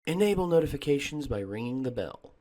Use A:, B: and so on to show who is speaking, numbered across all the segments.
A: Enable notifications by ringing the bell.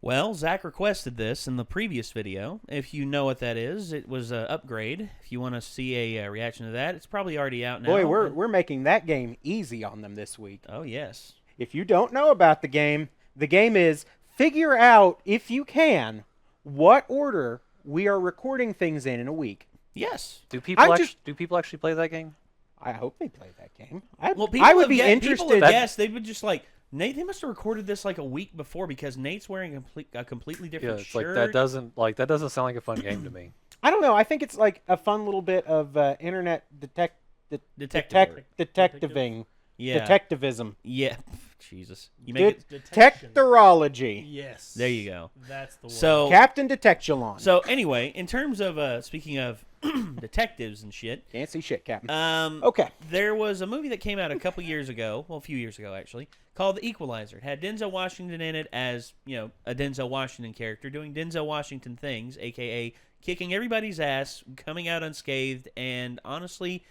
B: Well, Zach requested this in the previous video. If you know what that is, it was an upgrade. If you want to see a reaction to that, it's probably already out now.
C: Boy, we're making that game easy on them this week.
B: Oh, yes.
C: If you don't know about the game is figure out, if you can, what order we are recording things in a week.
B: Yes.
D: Do people actually play that game?
C: I hope they play that game.
B: Well,
C: I would be interested.
B: People have guessed. They would just like, Nate, they must have recorded this like a week before because Nate's wearing a completely different shirt.
D: Like that doesn't sound like a fun game to me.
C: I don't know. I think it's like a fun little bit of internet detectiving.
B: Yeah.
C: Detectivism.
B: Yeah. Jesus. You make it
C: Detectorology.
E: Yes.
B: There you go.
E: That's the word.
B: So
C: Captain Detectulon.
B: So anyway, in terms of speaking of detectives and shit.
C: Can't see shit, Captain.
B: Okay. There was a movie that came out a couple years ago, well, a few years ago actually, called The Equalizer. It had Denzel Washington in it as, you know, a Denzel Washington character doing Denzel Washington things, aka kicking everybody's ass, coming out unscathed, and honestly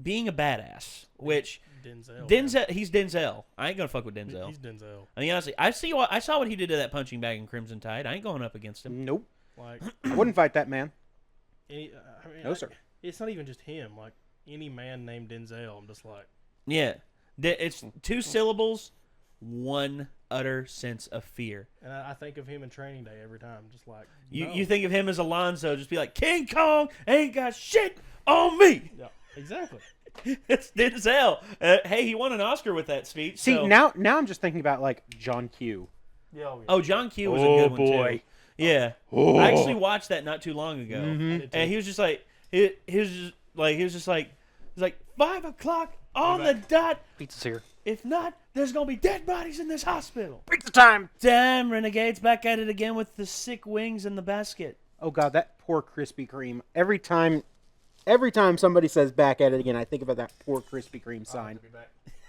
B: being a badass. Which Denzel, he's Denzel. I ain't gonna fuck with Denzel.
E: He's Denzel.
B: I mean, honestly, I saw what he did to that punching bag in Crimson Tide. I ain't going up against him.
C: Nope.
E: Like,
C: I wouldn't fight that man.
E: No, sir. It's not even just him. Like, any man named Denzel, I'm just like...
B: Yeah. It's two syllables, one utter sense of fear.
E: And I think of him in Training Day every time. Just like...
B: You think of him as Alonzo, just be like, King Kong ain't got shit on me!
E: Yeah, exactly.
B: It's Denzel. Hey, he won an Oscar with that speech.
C: See,
B: so.
C: now I'm just thinking about, like, John Q.
E: Yeah,
B: oh, John Q was a good one,
C: boy.
B: too. Yeah.
C: Oh.
B: I actually watched that not too long ago.
C: Mm-hmm.
B: And he was just like, he was like, 5 o'clock on the dot.
D: Pizza's here.
B: If not, there's going to be dead bodies in this hospital.
C: Pizza time!
B: Damn, Renegades back at it again with the sick wings in the basket.
C: Oh, God, that poor Krispy Kreme. Every time somebody says back at it again, I think about that poor Krispy Kreme sign.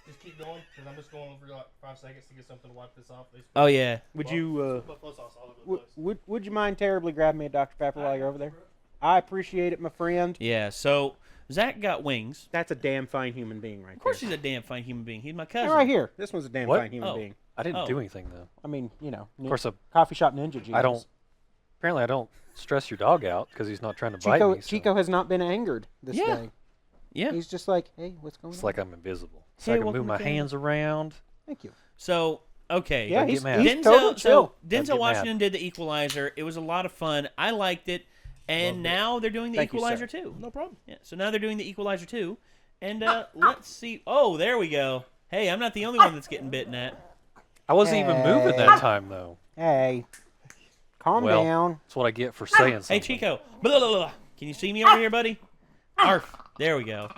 E: Just keep going, because I'm just going for like 5 seconds to get something to wipe this off.
B: Oh, yeah.
C: Would you,
E: Buffalo sauce all over the place.
C: would you mind terribly grabbing me a Dr. Pepper while you're over there? I appreciate it, my friend.
B: Yeah, so Zach got wings.
C: That's a damn fine human being right there.
B: Of course he's a damn fine human being. He's my cousin.
C: Right here. This one's a damn fine human being.
D: I didn't do anything, though.
C: I mean, you know.
D: Of course,
C: coffee shop ninja Jesus.
D: Apparently I don't stress your dog out because he's not trying to bite me. So.
C: Chico has not been angered this day.
B: Yeah.
C: He's just like, hey, what's going on?
D: It's like I'm invisible. So I can move my hands around.
C: Thank you.
B: So, okay.
C: Yeah, he's
B: Denzel,
C: chill.
B: Denzel Washington did The Equalizer. It was a lot of fun. I liked it. And now they're doing The Equalizer 2.
E: No problem.
B: Yeah, so now they're doing The Equalizer 2. And let's see. Oh, there we go. Hey, I'm not the only one that's getting bitten at.
D: I wasn't even moving that time, though.
C: Hey. Calm down.
D: That's what I get for saying something.
B: Hey, Chico. Blah, blah, blah. Can you see me over here, buddy? Arf. There we go.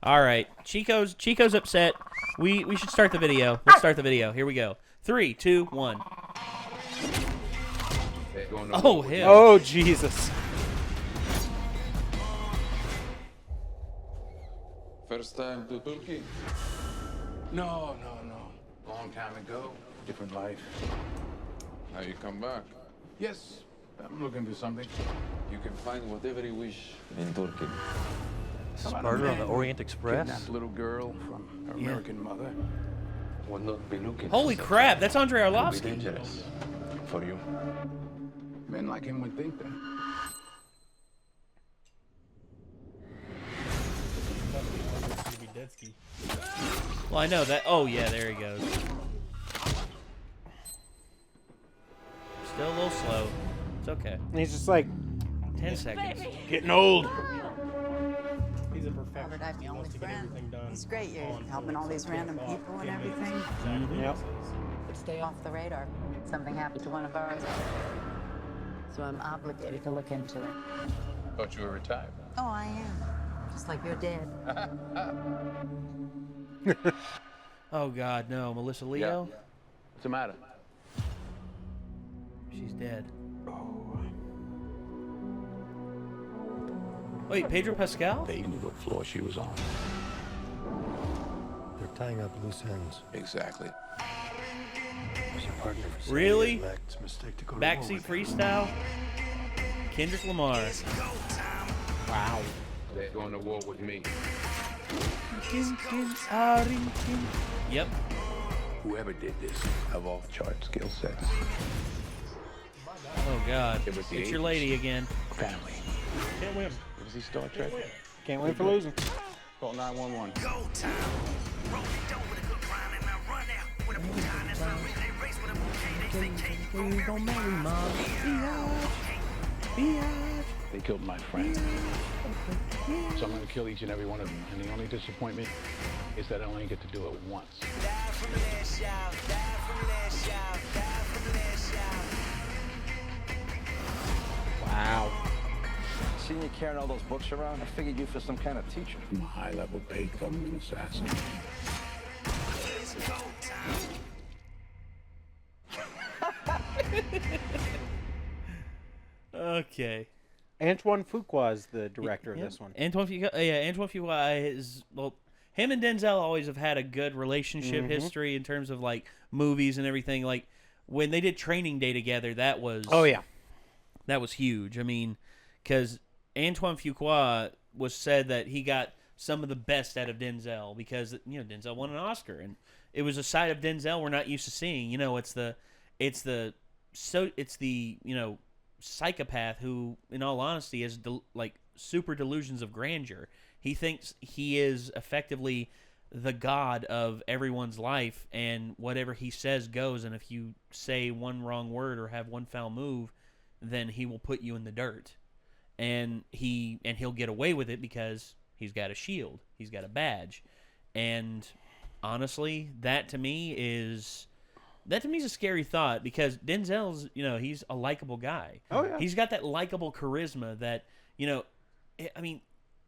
B: All right. Chico's upset. We should start the video. Let's start the video. Here we go. 3, 2, 1. Oh, hell.
C: Oh, Jesus.
F: First time to Turkey? No. Long time ago. Different life. Now you come back? Yes. I'm looking for something. You can find whatever you wish in Turkey.
D: This is Murder on the Orient Express.
F: That little girl from her American mother will not be looking.
B: Holy crap, that's Andrei
F: It will be
B: Arlovsky.
F: dangerous for you. Men like him would think that.
B: Well, I know that. Oh, yeah, there he goes. Still a little slow. It's okay.
C: And he's just like,
B: 10 seconds.
C: getting old.
E: He's a perfectionist.
G: I'm the only
E: wants to get
G: friend.
E: everything done.
G: He's great. You're
E: on
G: helping all these random people and everything.
C: Yep.
G: Stay off the radar. Something happened to one of ours. So I'm obligated to look into it.
F: Thought you were retired.
G: Oh, I am. Just like you're dead.
B: Oh, God, no. Melissa Leo?
F: What's the matter?
B: She's dead. Wait, Pedro Pascal?
F: They knew what floor she was on.
H: They're tying up loose ends.
F: Exactly.
H: There's a partner for
B: Really?
H: It's a mistake to go to war
B: Backseat
H: with.
B: freestyle. Kendrick Lamar.
C: Wow.
F: They're going to war with me.
B: Yep.
F: Whoever did this have off-chart skill sets.
B: Oh God.
F: It was the
B: It's your
F: 80s.
B: lady again.
F: Family.
E: Can't win.
F: It was the Star Trek.
C: Can't win for losing.
F: Call 911. They killed my friend. So I'm going to kill each and every one of them. And the only disappointment is that I only get to do it once.
C: Wow.
I: Seeing you carrying all those books around, I figured you for some kind of teacher.
F: I'm a high-level paid government assassin.
B: Okay.
C: Antoine Fuqua is the director of this one.
B: Antoine Fuqua is, well, him and Denzel always have had a good relationship history in terms of like movies and everything. Like when they did Training Day together, that was that was huge. I mean, because Antoine Fuqua was said that he got some of the best out of Denzel because Denzel won an Oscar and it was a side of Denzel we're not used to seeing. It's the psychopath who, in all honesty, has super delusions of grandeur. He thinks he is effectively the god of everyone's life, and whatever he says goes. And if you say one wrong word or have one foul move, then he will put you in the dirt. And he'll get away with it because he's got a shield, he's got a badge, and honestly, that to me is a scary thought because Denzel's, he's a likable guy.
C: Oh, yeah.
B: He's got that likable charisma that, I mean,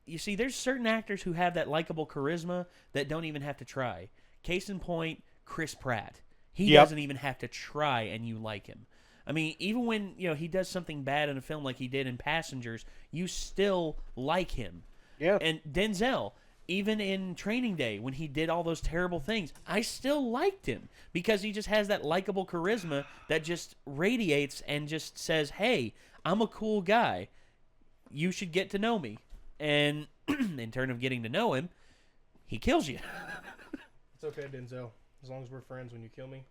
B: you see, there's certain actors who have that likable charisma that don't even have to try. Case in point, Chris Pratt. He doesn't even have to try and you like him. I mean, even when, he does something bad in a film like he did in Passengers, you still like him.
C: Yeah.
B: And Denzel, even in Training Day, when he did all those terrible things, I still liked him because he just has that likable charisma that just radiates and just says, hey, I'm a cool guy. You should get to know me. And in turn of getting to know him, he kills you.
E: It's okay, Denzel. As long as we're friends when you kill me,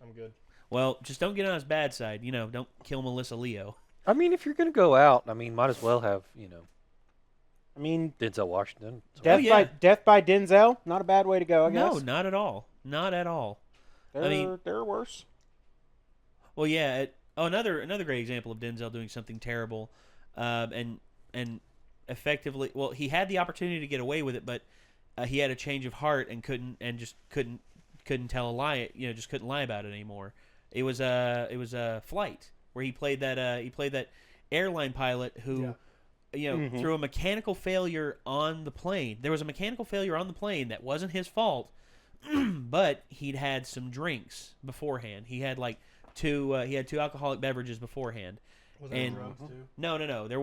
E: I'm good.
B: Well, just don't get on his bad side. Don't kill Melissa Leo.
D: I mean, if you're going to go out, might as well have,
C: I mean,
D: Denzel Washington. So
C: Death by Denzel, not a bad way to go, I guess.
B: No, not at all. Not at all.
C: There are worse.
B: Well, yeah. Another great example of Denzel doing something terrible, and effectively, well, he had the opportunity to get away with it, but he had a change of heart and couldn't tell a lie. Just couldn't lie about it anymore. It was a Flight where he played that airline pilot who.
E: Yeah.
B: Through a mechanical failure on the plane. There was a mechanical failure on the plane that wasn't his fault, but he'd had some drinks beforehand. He had two alcoholic beverages beforehand.
E: Was that drugs too?
B: No. There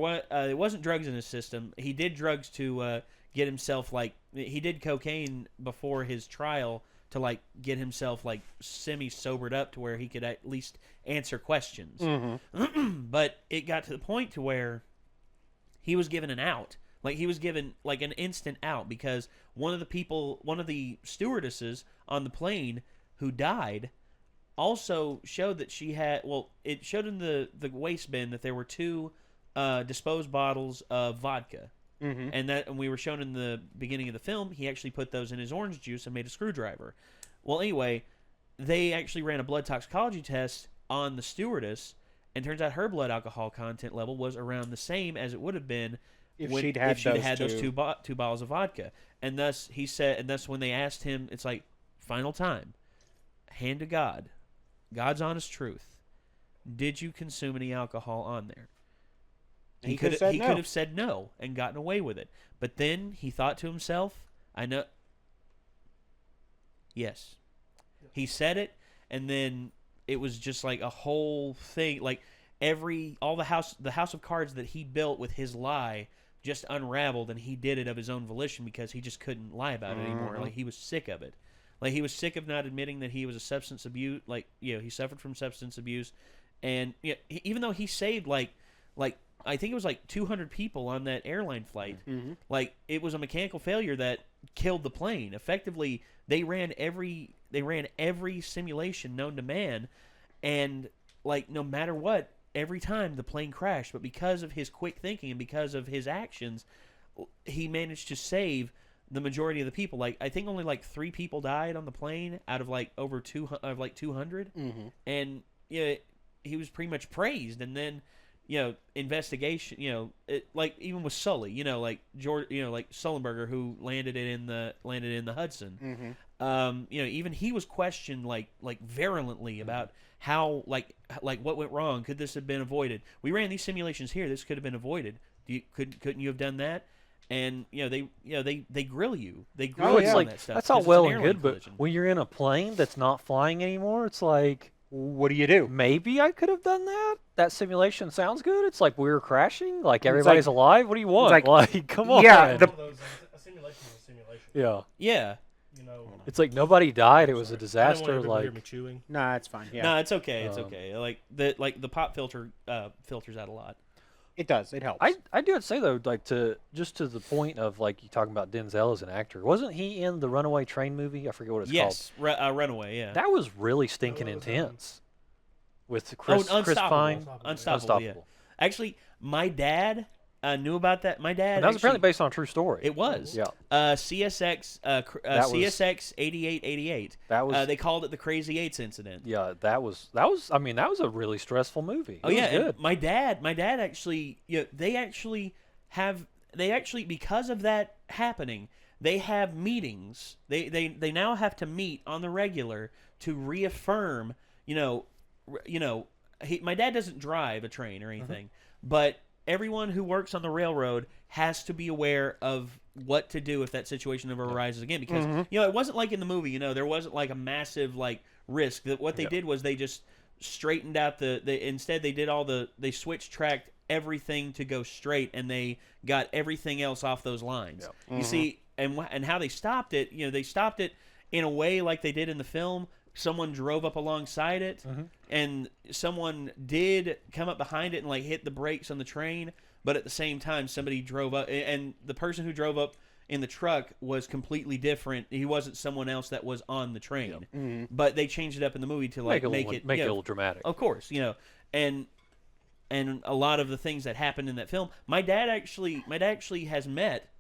B: wasn't drugs in his system. He did drugs to get himself he did cocaine before his trial to get himself semi sobered up to where he could at least answer questions. But it got to the point to where he was given an out. He was given an instant out because one of the stewardesses on the plane who died also showed that she had, it showed in the waste bin that there were 2 disposed bottles of vodka. And we were shown in the beginning of the film, he actually put those in his orange juice and made a screwdriver. Well, anyway, they actually ran a blood toxicology test on the stewardess, and turns out her blood alcohol content level was around the same as it would have been
C: if
B: she'd
C: had
B: those two bottles of vodka. And thus he said, and thus when they asked him, it's final time, hand to God, God's honest truth. Did you consume any alcohol on there? He could have said no and gotten away with it. But then he thought to himself, I know. Yes. He said it, and then it was just a whole thing. All the house of cards that he built with his lie just unraveled, and he did it of his own volition because he just couldn't lie about it anymore. He was sick of it. Like, he was sick of not admitting that he was a substance abuse. Like, he suffered from substance abuse, and even though he saved like I think it was like 200 people on that airline flight.
C: Mm-hmm.
B: Like, it was a mechanical failure that killed the plane. Effectively, they ran every simulation known to man, and like, no matter what, every time the plane crashed. But because of his quick thinking and because of his actions, he managed to save the majority of the people. Like, I think only like 3 people died on the plane out of like over 200.
C: Mm-hmm.
B: And he was pretty much praised. And then investigation. Like, even with Sully. Like George. Like Sullenberger, who landed in the Hudson.
C: Mm-hmm.
B: Even he was questioned like virulently about how like what went wrong. Could this have been avoided? We ran these simulations here. This could have been avoided. Couldn't you have done that? And they grill you. They grill you on that stuff.
D: That's all
B: 'cause
D: well
B: it's an
D: and
B: airline
D: good, but
B: collision.
D: when you're in a plane that's not flying anymore, it's like,
C: What do you do?
D: maybe I could have done that. That simulation sounds good. It's like we're crashing, like everybody's alive. What do you want?
C: like,
D: Come on.
C: yeah,
E: One of those, a simulation is a simulation.
D: Yeah.
B: Yeah.
D: It's like nobody died. It was a
E: I don't
D: disaster.
E: want everyone to hear
D: Like,
E: me chewing.
C: Nah, it's fine. Yeah,
B: No, it's okay. It's okay. Like the pop filter filters out a lot.
C: it does. It helps.
D: I do have to say though, like to the point of like you talking about Denzel as an actor. Wasn't he in the Runaway Train movie? I forget what it's
B: Yes, Runaway. Yeah.
D: called. That was really stinking
E: That was,
D: intense. With Chris
B: Unstoppable.
D: Pine.
B: Unstoppable. Yeah. Actually, my dad knew about that. My dad.
D: And that was apparently
B: actually-
D: based on a true story.
B: It was.
D: Yeah.
B: CSX.
D: That was-
B: CSX 8888.
D: That was.
B: They called it the Crazy Eights incident.
D: Yeah, that was. I mean, that was a really stressful movie.
B: Oh
D: It
B: yeah,
D: was
B: and
D: good.
B: my dad actually, they actually because of that happening, they have meetings. They now have to meet on the regular to reaffirm. My dad doesn't drive a train or anything, but everyone who works on the railroad has to be aware of what to do if that situation ever arises again. Because it wasn't like in the movie. There wasn't like a massive like risk. That what they did was they just straightened out instead they switched tracked everything to go straight, and they got everything else off those lines. You see, and how they stopped it. They stopped it in a way like they did in the film. Someone drove up alongside it, and someone did come up behind it and like hit the brakes on the train. But at the same time, somebody drove up, and the person who drove up in the truck was completely different. He wasn't someone else that was on the train. But they changed it up in the movie to like make it
D: a little dramatic.
B: Of course, and a lot of the things that happened in that film. My dad actually has met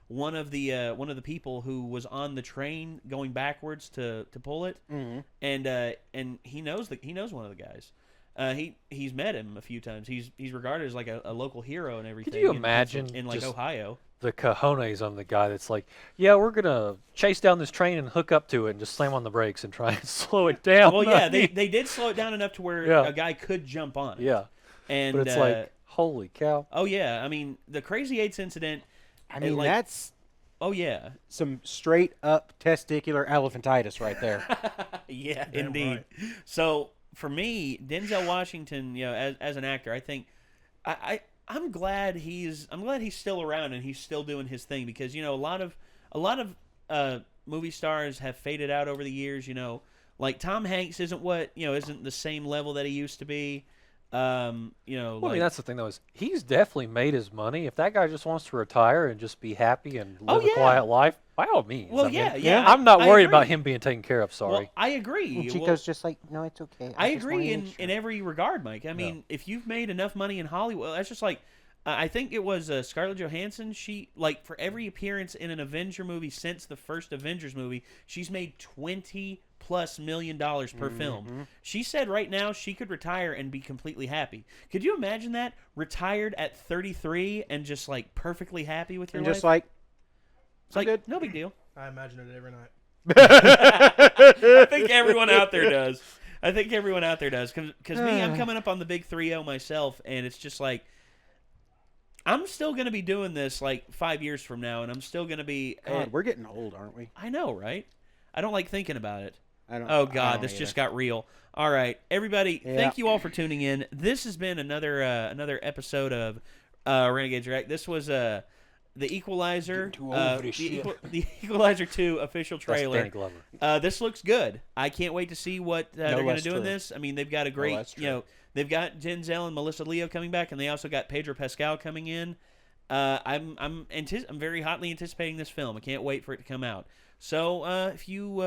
B: one of the people who was on the train going backwards to pull it, and he knows one of the guys. He's met him a few times. He's regarded as like a local hero and everything.
D: Could you imagine
B: in like
D: just
B: Ohio?
D: The cojones on the guy that's like, yeah, we're gonna chase down this train and hook up to it and just slam on the brakes and try and slow it down.
B: Well, yeah, they did slow it down enough to where a guy could jump on it.
D: Yeah,
B: and
D: but it's like, holy cow.
B: Oh yeah, I mean the Crazy Eights incident.
C: I mean, that's
B: oh yeah,
C: some straight up testicular elephantitis right there.
B: yeah,
E: Damn
B: indeed.
E: right.
B: So for me, Denzel Washington, as an actor, I think I'm glad he's still around and he's still doing his thing, because a lot of movie stars have faded out over the years. Like Tom Hanks isn't the same level that he used to be.
D: Well, I mean, that's the thing though, is he's definitely made his money. If that guy just wants to retire and just be happy and live a quiet life, by all means.
B: Well,
D: I mean,
B: yeah,
D: I'm not
B: I
D: worried
B: agree.
D: about him being taken care of. Sorry.
B: Well, I agree.
C: And Chico's just like, no, it's okay.
B: I agree in every regard, Mike. I mean, if you've made enough money in Hollywood, that's just like, I think it was Scarlett Johansson. She, like, for every appearance in an Avenger movie since the first Avengers movie, she's made $20+ million per film. She said right now she could retire and be completely happy. Could you imagine that? Retired at 33 and just like perfectly happy with your
C: and
B: life?
C: just like,
B: it's like
C: good.
B: no big deal.
E: I imagine it every night.
B: I think everyone out there does. Because me, I'm coming up on the big 3-0 myself, and it's just like, I'm still going to be doing this like 5 years from now, and I'm still going to be...
C: God, we're getting old, aren't we?
B: I know, right? I don't like thinking about it.
C: I
B: God,
C: don't
B: this
C: either.
B: just got real. All right, everybody, thank you all for tuning in. This has been another episode of Renegades React. the Equalizer,
D: Getting too over this shit.
B: the Equalizer 2 official
D: That's
B: trailer.
D: Danny Glover.
B: This looks good. I can't wait to see what they're going to
C: that's
B: do in
C: true.
B: this. I mean, they've got a great,
C: that's true.
B: they've got Denzel and Melissa Leo coming back, and they also got Pedro Pascal coming in. I'm very hotly anticipating this film. I can't wait for it to come out. So if you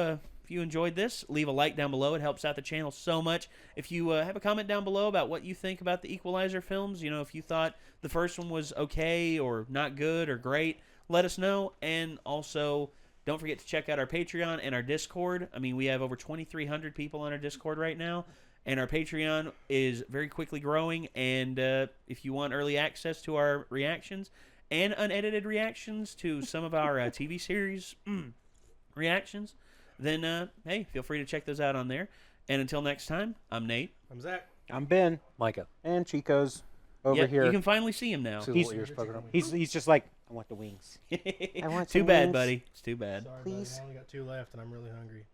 B: enjoyed this, leave a like down below. It helps out the channel so much. If you have a comment down below about what you think about the Equalizer films, if you thought the first one was okay or not good or great, let us know. And also, don't forget to check out our Patreon and our Discord. I mean, we have over 2,300 people on our Discord right now, and our Patreon is very quickly growing. And if you want early access to our reactions and unedited reactions to some of our TV series reactions, then, hey, feel free to check those out on there. And until next time, I'm Nate.
E: I'm Zach.
C: I'm Ben.
D: Micah.
C: And Chico's over
B: Yep,
C: here.
B: you can finally see him now.
D: See the little ears poking up.
C: He's just like, I want the wings. I want
B: Too
C: some
B: bad,
C: wings.
B: buddy. It's too bad.
E: Sorry,
C: Please.
E: buddy. I only got 2 left, and I'm really hungry.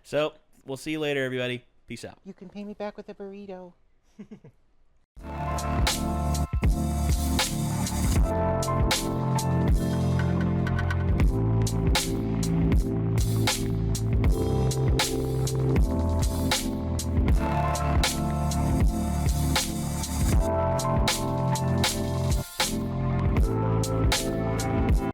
B: So, we'll see you later, everybody. Peace out.
C: You can pay me back with a burrito.